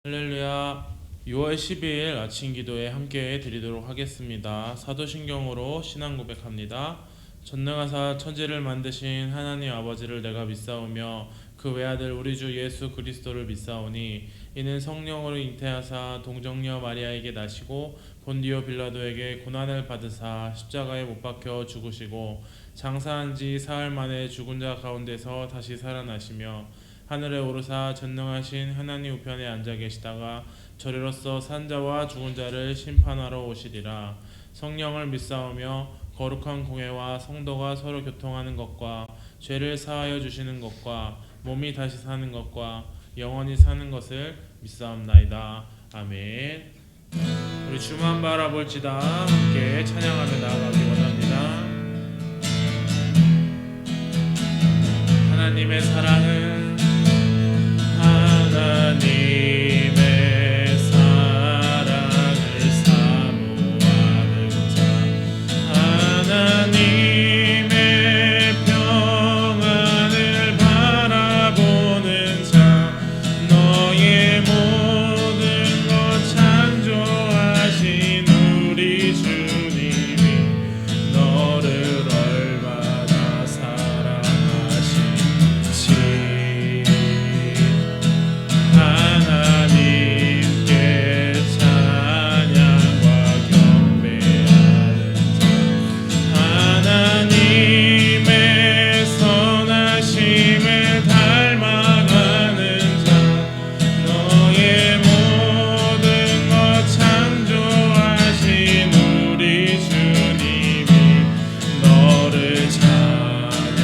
할렐루야. 6월 12일 아침 기도에 함께 드리도록 하겠습니다. 사도신경으로 신앙 고백합니다. 전능하사 천지를 만드신 하나님 아버지를 내가 믿사오며 그 외아들 우리 주 예수 그리스도를 믿사오니 이는 성령으로 잉태하사 동정녀 마리아에게 나시고 본디오 빌라도에게 고난을 받으사 십자가에 못 박혀 죽으시고 장사한 지 사흘 만에 죽은 자 가운데서 다시 살아나시며 하늘에 오르사 전능하신 하나님 우편에 앉아 계시다가 저리로서 산 자와 죽은 자를 심판하러 오시리라. 성령을 믿사오며 거룩한 공회와 성도가 서로 교통하는 것과 죄를 사하여 주시는 것과 몸이 다시 사는 것과 영원히 사는 것을 믿사옵나이다. 아멘. 우리 주만 바라볼지다 함께 찬양하며 나아가기 원합니다. 하나님의 사랑은 하나님의 사랑을 사모하는 자, 하나님의 평안을 바라보는 자, 너의 모든 것 창조하신 우리 주님이 너를 얼마나 사랑하신지 하나님께 찬양과 경배하는 자, 하나님의 선하심을 닮아가는 자, 너의 모든 것 창조하신 우리 주님이 너를 찬양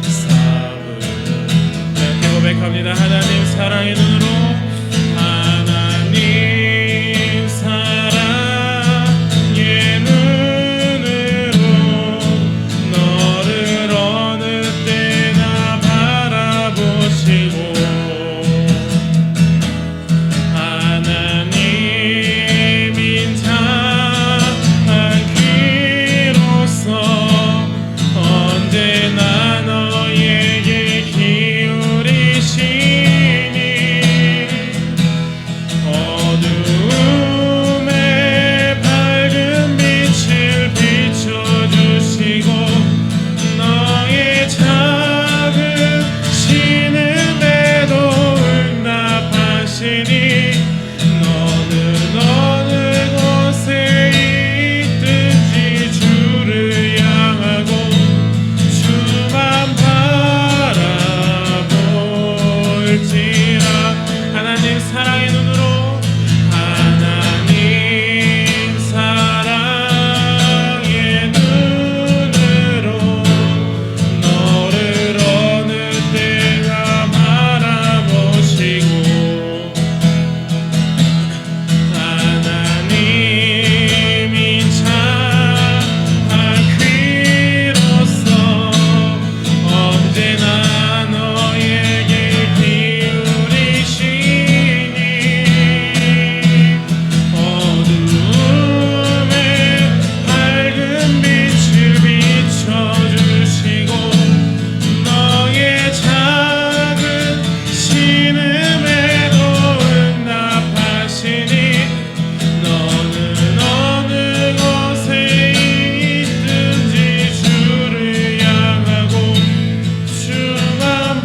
삼으는 이렇게 고백합니다. 하나님 사랑의 눈으로 하나님 사랑의 눈으로 너를 어느 때나 바라보시고 하나님인 자한 귀로서 언제나 너에게 기울이시니 어두움에 밝은 빛을 비춰주시고 너의 작은 신음에도 응답하시니 너는 어느 곳에 있든지 주를 향하고 주만 바라볼지라. 하나님 사랑의 눈으로 하나님 사랑의 눈으로 너를 어느 때나 바라보시고 하나님인 자한 귀로서 언제나 너에게 기울이시니 어두움에 밝은 빛을 비춰주시고 너의 작은 신음에도 응답하시니 너는 어느 곳에 있든지 주를 향하고 주만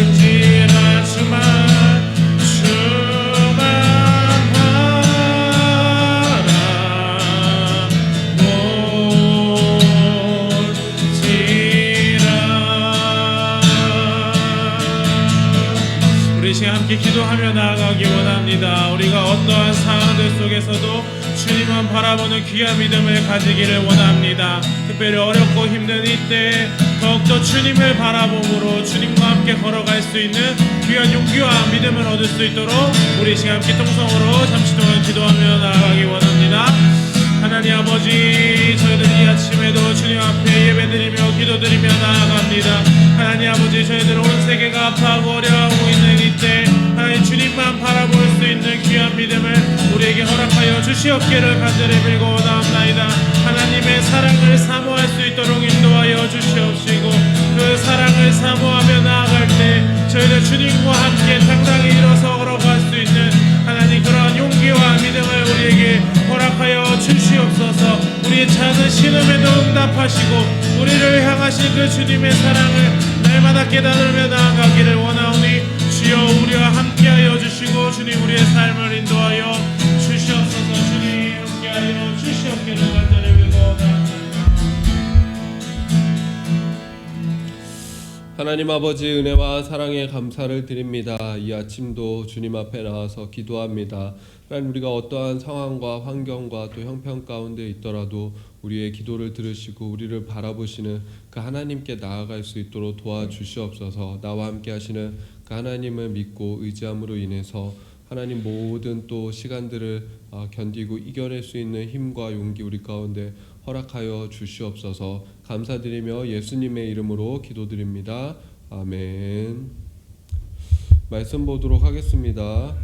바라볼지라. 주만 바라볼지라. 우리 시간 함께 기도하며 나아가기 원합니다. 우리가 어떠한 상황들 속에서도 주님만 바라보는 귀한 믿음을 가지기를 원합니다. 특별히 어렵고 힘든 이때 더욱더 주님을 바라봄으로 주님과 함께 걸어갈 수 있는 귀한 용기와 믿음을 얻을 수 있도록 우리 시간 함께 통성으로 잠시 동안 기도하며 나아가기 원합니다. 하나님 아버지, 저희들이 이 아침에도 주님 앞에 예배드리며 기도드리며 나아갑니다. 하나님 아버지, 저희들 온 세계가 아파하고 어려워하고 있는 이때 하나님 주님만 바라볼 수 있는 귀한 믿음을 우리에게 허락하여 주시옵기를 간절히 빌고 원하옵나이다. 하나님의 사랑을 사모할 수 있도록 인도하여 주시옵시고 그 사랑을 사모하며 나아갈 때 저희들 주님과 신음에도 응답하시고 우리를 향하신 그 주님의 사랑을 날마다 깨달으며 나아가기를 원하오니 주여 우리와 함께하여 주시고 주님 우리의 삶을 인도하여 주시옵소서. 주님 함께하여 주시옵기를 간절히 빌고나옵니다. 하나님 아버지 은혜와 사랑에 감사를 드립니다. 이 아침도 주님 앞에 나와서 기도합니다. 하나님 우리가 어떠한 상황과 환경과 또 형편 가운데 있더라도 우리의 기도를 들으시고 우리를 바라보시는 그 하나님께 나아갈 수 있도록 도와주시옵소서. 나와 함께 하시는 그 하나님을 믿고 의지함으로 인해서 하나님 모든 또 시간들을 견디고 이겨낼 수 있는 힘과 용기 우리 가운데 허락하여 주시옵소서. 감사드리며 예수님의 이름으로 기도드립니다. 아멘. 말씀 보도록 하겠습니다.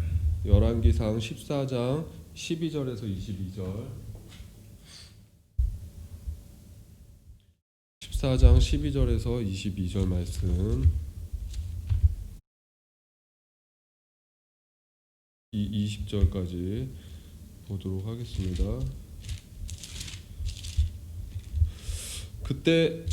열왕기상 14장 12절에서 22절. 14장 12절에서 22절 말씀. 20절까지 보도록 하겠습니다. 그때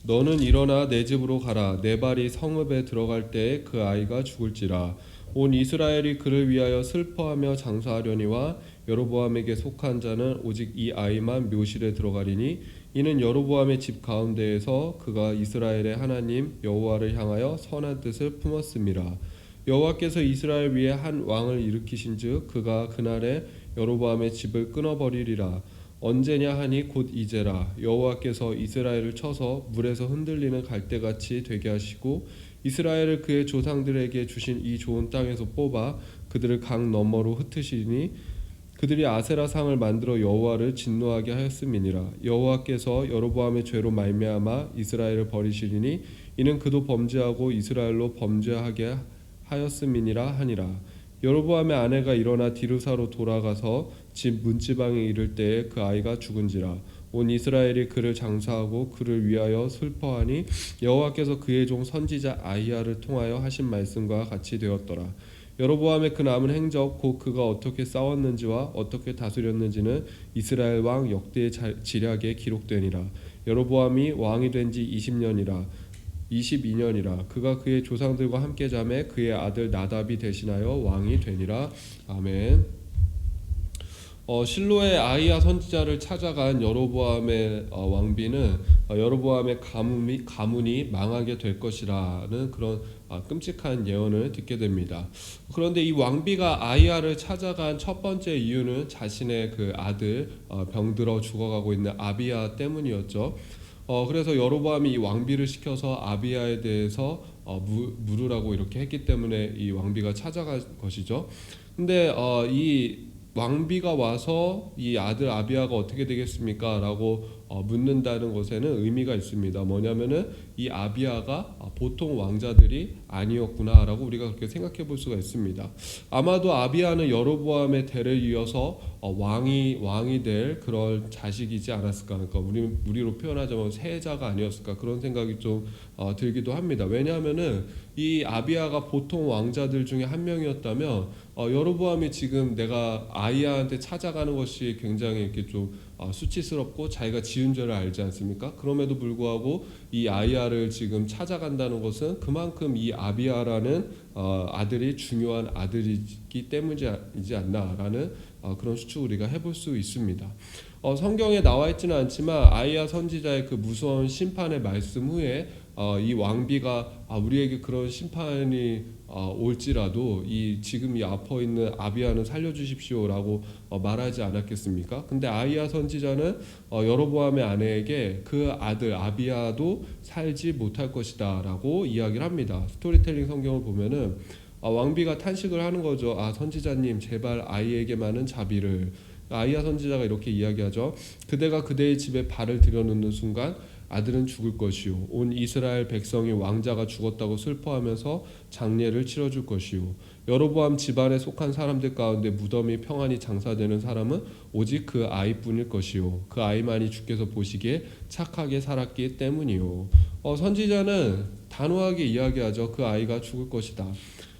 너는 일어나 내 집으로 가라. 내 발이 성읍에 들어갈 때에 그 아이가 죽을지라. 온 이스라엘이 그를 위하여 슬퍼하며 장사하려니와 여로보암에게 속한 자는 오직 이 아이만 묘실에 들어가리니 이는 여로보암의 집 가운데에서 그가 이스라엘의 하나님 여호와를 향하여 선한 뜻을 품었음이라. 여호와께서 이스라엘 위에 한 왕을 일으키신즉 그가 그날에 여로보암의 집을 끊어버리리라. 언제냐 하니 곧 이제라. 여호와께서 이스라엘을 쳐서 물에서 흔들리는 갈대같이 되게 하시고 이스라엘을 그의 조상들에게 주신 이 좋은 땅에서 뽑아 그들을 강 너머로 흩으시니 그들이 아세라 상을 만들어 여호와를 진노하게 하였음이니라. 여호와께서 여로보암의 죄로 말미암아 이스라엘을 버리시리니 이는 그도 범죄하고 이스라엘로 범죄하게 하였음이니라 하니라. 여로보암의 아내가 일어나 디르사로 돌아가서 집 문지방에 이를 때에 그 아이가 죽은지라. 온 이스라엘이 그를 장사하고 그를 위하여 슬퍼하니 여호와께서 그의 종 선지자 아히야를 통하여 하신 말씀과 같이 되었더라. 여로보암의 그 남은 행적 곧 그가 어떻게 싸웠는지와 어떻게 다스렸는지는 이스라엘 왕 역대의 지략에 기록되니라. 여로보암이 왕이 된 지 22년이라. 그가 그의 조상들과 함께 자매 그의 아들 나답이 대신하여 왕이 되니라. 아멘. 실로의 아히야 선지자를 찾아간 여로보암의 왕비는 여로보암의 가문이 망하게 될 것이라는 그런 끔찍한 예언을 듣게 됩니다. 그런데 이 왕비가 아히야를 찾아간 첫 번째 이유는 자신의 그 아들 병들어 죽어가고 있는 아비야 때문이었죠. 그래서 여로보암이 이 왕비를 시켜서 아비야에 대해서 물으라고 이렇게 했기 때문에 이 왕비가 찾아간 것이죠. 근데 이 왕비가 와서 이 아들 아비야가 어떻게 되겠습니까? 라고 묻는다는 것에는 의미가 있습니다. 뭐냐면은 이 아비야가 보통 왕자들이 아니었구나 라고 우리가 그렇게 생각해 볼 수가 있습니다. 아마도 아비야는 여로보암의 대를 이어서 왕이 될 그런 자식이지 않았을까. 그러니까 우리로 표현하자면 세자가 아니었을까 그런 생각이 좀 들기도 합니다. 왜냐하면은 이 아비야가 보통 왕자들 중에 한 명이었다면 여로보암이 지금 내가 아히야한테 찾아가는 것이 굉장히 이렇게 좀 수치스럽고 자기가 지은 죄를 알지 않습니까? 그럼에도 불구하고 이 아히야를 지금 찾아간다는 것은 그만큼 이 아비야라는 아들이 중요한 아들이기 때문이지 않나라는 그런 추측 우리가 해볼 수 있습니다. 성경에 나와 있지는 않지만 아히야 선지자의 그 무서운 심판의 말씀 후에 이 왕비가 우리에게 그런 심판이 올지라도 지금 이 아파 있는 아비야는 살려주십시오라고 말하지 않았겠습니까? 근데 아히야 선지자는 여로보암의 아내에게 그 아들 아비야도 살지 못할 것이다라고 이야기를 합니다. 스토리텔링 성경을 보면은 왕비가 탄식을 하는 거죠. 선지자님 제발 아이에게만은 자비를. 아히야 선지자가 이렇게 이야기하죠. 그대가 그대의 집에 발을 들여놓는 순간 아들은 죽을 것이요 온 이스라엘 백성이 왕자가 죽었다고 슬퍼하면서 장례를 치러줄 것이요 여로보암 집안에 속한 사람들 가운데 무덤이 평안히 장사되는 사람은 오직 그 아이뿐일 것이요 그 아이만이 주께서 보시기에 착하게 살았기 때문이요. 선지자는 단호하게 이야기하죠. 그 아이가 죽을 것이다.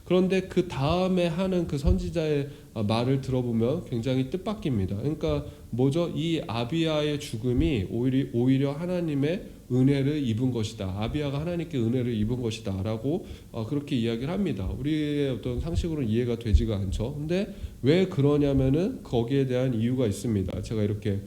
그런데 그 다음에 하는 그 선지자의 말을 들어보면 굉장히 뜻밖입니다. 그러니까 뭐죠? 이 아비야의 죽음이 오히려 하나님의 은혜를 입은 것이다. 아비야가 하나님께 은혜를 입은 것이다라고 그렇게 이야기를 합니다. 우리의 어떤 상식으로는 이해가 되지가 않죠. 근데 왜 그러냐면은 거기에 대한 이유가 있습니다. 제가 이렇게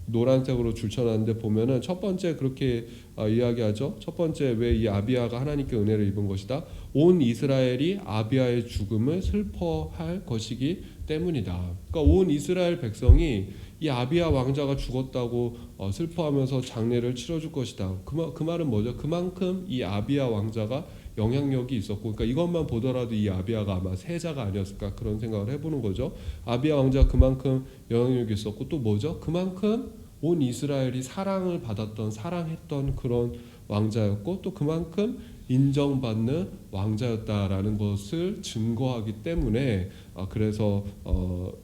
노란색으로 줄쳐놨는데 보면은 첫 번째 그렇게 이야기하죠. 첫 번째 왜 이 아비야가 하나님께 은혜를 입은 것이다. 온 이스라엘이 아비야의 죽음을 슬퍼할 것이기 때문이다. 그러니까 온 이스라엘 백성이 이 아비야 왕자가 죽었다고 슬퍼하면서 장례를 치러줄 것이다. 그 말은 뭐죠? 그만큼 이 아비야 왕자가 영향력이 있었고, 그러니까 이것만 보더라도 이 아비야가 아마 세자가 아니었을까 그런 생각을 해보는 거죠. 아비야 왕자 그만큼 영향력이 있었고 또 뭐죠? 그만큼 온 이스라엘이 사랑했던 그런 왕자였고 또 그만큼 인정받는 왕자였다라는 것을 증거하기 때문에 그래서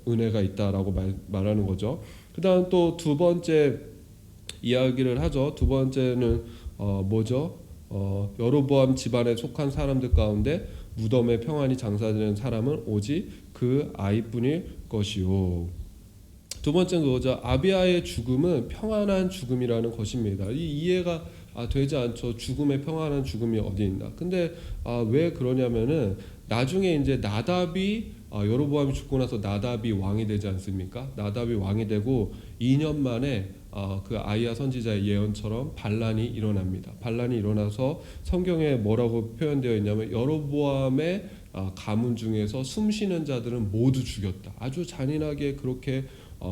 은혜가 있다라고 말하는 거죠. 그다음 또 두 번째 이야기를 하죠. 두 번째는 뭐죠? 여로보암 집안에 속한 사람들 가운데 무덤에 평안히 장사되는 사람은 오직 그 아이뿐일 것이요. 두 번째는 그거죠. 아비야의 죽음은 평안한 죽음이라는 것입니다. 이 이해가 되지 않죠. 죽음의 평안한 죽음이 어디 있나? 근데 왜 그러냐면은 나중에 이제 나답이 여로보암이 죽고 나서 나답이 왕이 되지 않습니까? 나답이 왕이 되고 2년 만에 그 아이야 선지자의 예언처럼 반란이 일어납니다. 반란이 일어나서 성경에 뭐라고 표현되어 있냐면 여로보암의 가문 중에서 숨쉬는 자들은 모두 죽였다. 아주 잔인하게 그렇게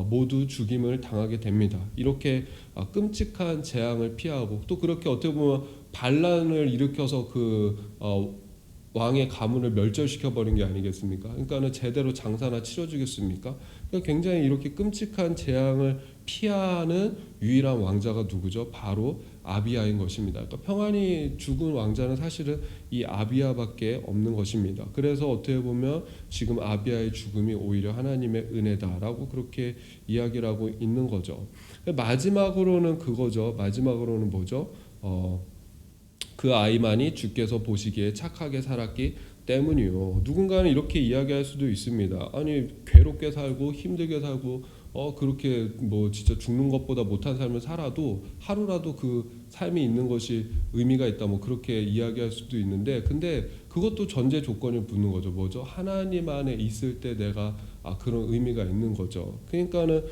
모두 죽임을 당하게 됩니다. 이렇게 끔찍한 재앙을 피하고 또 그렇게 어떻게 보면 반란을 일으켜서 그 왕의 가문을 멸절시켜 버린 게 아니겠습니까? 그러니까는 제대로 장사나 치러주겠습니까? 그러니까 굉장히 이렇게 끔찍한 재앙을 피하는 유일한 왕자가 누구죠? 바로 아비야인 것입니다. 그러니까 평안히 죽은 왕자는 사실은 이 아비야밖에 없는 것입니다. 그래서 어떻게 보면 지금 아비야의 죽음이 오히려 하나님의 은혜다라고 그렇게 이야기를 하고 있는 거죠. 마지막으로는 그거죠. 마지막으로는 뭐죠? 그 아이만이 주께서 보시기에 착하게 살았기 때문이요. 누군가는 이렇게 이야기할 수도 있습니다. 아니 괴롭게 살고 힘들게 살고 그렇게 뭐 진짜 죽는 것보다 못한 삶을 살아도 하루라도 그 삶이 있는 것이 의미가 있다 뭐 그렇게 이야기할 수도 있는데 근데 그것도 전제 조건을 붙는 거죠. 뭐죠? 하나님 안에 있을 때 내가 그런 의미가 있는 거죠. 그러니까는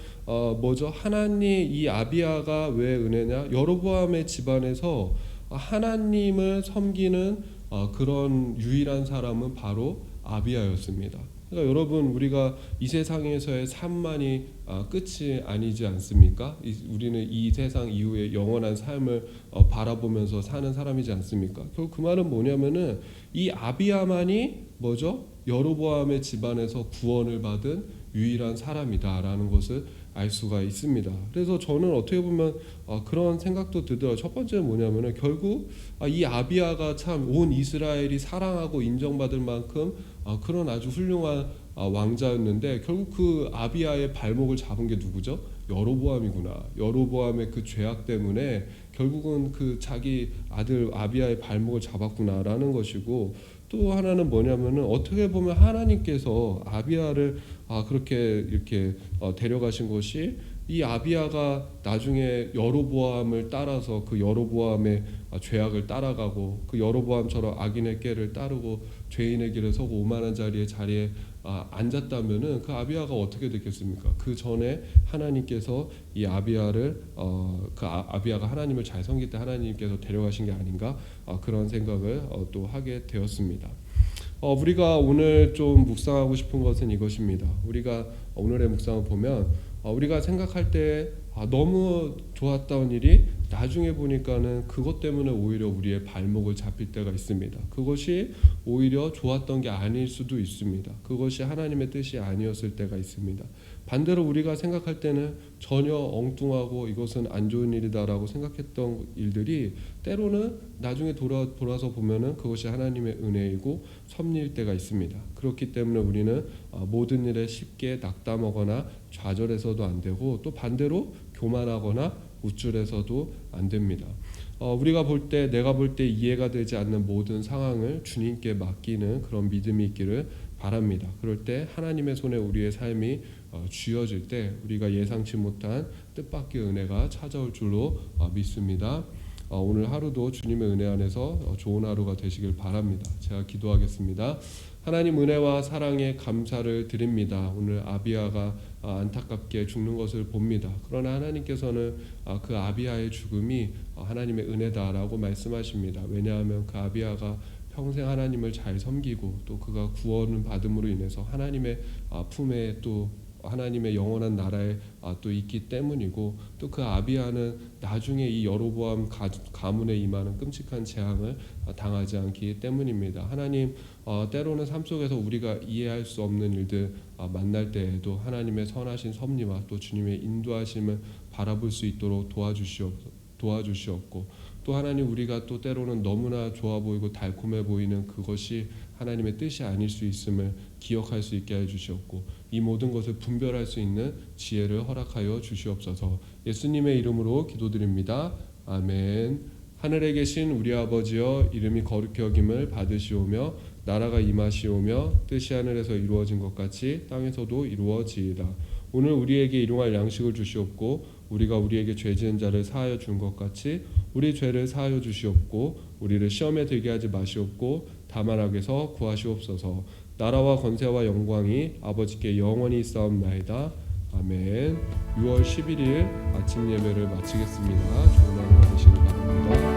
뭐죠? 하나님 이 아비야가 왜 은혜냐? 여로보암의 집안에서 하나님을 섬기는 그런 유일한 사람은 바로 아비야였습니다. 그러니까 여러분 우리가 이 세상에서의 삶만이 끝이 아니지 않습니까? 우리는 이 세상 이후에 영원한 삶을 바라보면서 사는 사람이지 않습니까? 결국 그 말은 뭐냐면은 이 아비야만이 뭐죠? 여로보암의 집안에서 구원을 받은 유일한 사람이다라는 것을 알 수가 있습니다. 그래서 저는 어떻게 보면 그런 생각도 들더라고요. 첫 번째는 뭐냐면은 결국 이 아비야가 참 온 이스라엘이 사랑하고 인정받을 만큼 그런 아주 훌륭한 왕자였는데 결국 그 아비야의 발목을 잡은 게 누구죠? 여로보암이구나. 여로보암의 그 죄악 때문에 결국은 그 자기 아들 아비야의 발목을 잡았구나라는 것이고 또 하나는 뭐냐면은 어떻게 보면 하나님께서 아비야를 그렇게 이렇게 데려가신 것이 이 아비야가 나중에 여로보암을 따라서 그 여로보암의 죄악을 따라가고 그 여로보암처럼 악인의 꾀를 따르고 죄인의 길에 서고 오만한 자리에 앉았다면은 그 아비야가 어떻게 됐겠습니까? 그 전에 하나님께서 이 아비야를 그 아비야가 하나님을 잘 섬길 때 하나님께서 데려가신 게 아닌가 그런 생각을 또 하게 되었습니다. 우리가 오늘 좀 묵상하고 싶은 것은 이것입니다. 우리가 오늘의 묵상을 보면 우리가 생각할 때 너무 좋았던 일이 나중에 보니까는 그것 때문에 오히려 우리의 발목을 잡힐 때가 있습니다. 그것이 오히려 좋았던 게 아닐 수도 있습니다. 그것이 하나님의 뜻이 아니었을 때가 있습니다. 반대로 우리가 생각할 때는 전혀 엉뚱하고 이것은 안 좋은 일이다라고 생각했던 일들이 때로는 나중에 돌아서 보면은 그것이 하나님의 은혜이고 섭리일 때가 있습니다. 그렇기 때문에 우리는 모든 일에 쉽게 낙담하거나 좌절해서도 안 되고 또 반대로 교만하거나 우쭐해서도 안 됩니다. 우리가 볼 때 내가 볼 때 이해가 되지 않는 모든 상황을 주님께 맡기는 그런 믿음이 있기를 바랍니다. 그럴 때 하나님의 손에 우리의 삶이 쥐어질 때 우리가 예상치 못한 뜻밖의 은혜가 찾아올 줄로 믿습니다. 오늘 하루도 주님의 은혜 안에서 좋은 하루가 되시길 바랍니다. 제가 기도하겠습니다. 하나님 은혜와 사랑에 감사를 드립니다. 오늘 아비야가 안타깝게 죽는 것을 봅니다. 그러나 하나님께서는 그 아비야의 죽음이 하나님의 은혜다라고 말씀하십니다. 왜냐하면 그 아비야가 평생 하나님을 잘 섬기고 또 그가 구원을 받음으로 인해서 하나님의 품에 또 하나님의 영원한 나라에 또 있기 때문이고 또 그 아비야는 나중에 이 여로보암 가문에 임하는 끔찍한 재앙을 당하지 않기 때문입니다. 하나님 때로는 삶 속에서 우리가 이해할 수 없는 일들 만날 때에도 하나님의 선하신 섭리와 또 주님의 인도하심을 바라볼 수 있도록 도와주시옵고 또 하나님 우리가 또 때로는 너무나 좋아 보이고 달콤해 보이는 그것이 하나님의 뜻이 아닐 수 있음을 기억할 수 있게 해주시옵고 이 모든 것을 분별할 수 있는 지혜를 허락하여 주시옵소서. 예수님의 이름으로 기도드립니다. 아멘. 하늘에 계신 우리 아버지여 이름이 거룩히 여김을 받으시오며 나라가 임하시오며 뜻이 하늘에서 이루어진 것 같이 땅에서도 이루어지이다. 오늘 우리에게 일용할 양식을 주시옵고 우리가 우리에게 죄 지은 자를 사하여 준 것 같이 우리 죄를 사하여 주시옵고 우리를 시험에 들게 하지 마시옵고 다만 악에서 구하시옵소서. 나라와 권세와 영광이 아버지께 영원히 있사옵나이다. 아멘. 6월 11일 아침 예배를 마치겠습니다. 좋은 하루 되시기 바랍니다.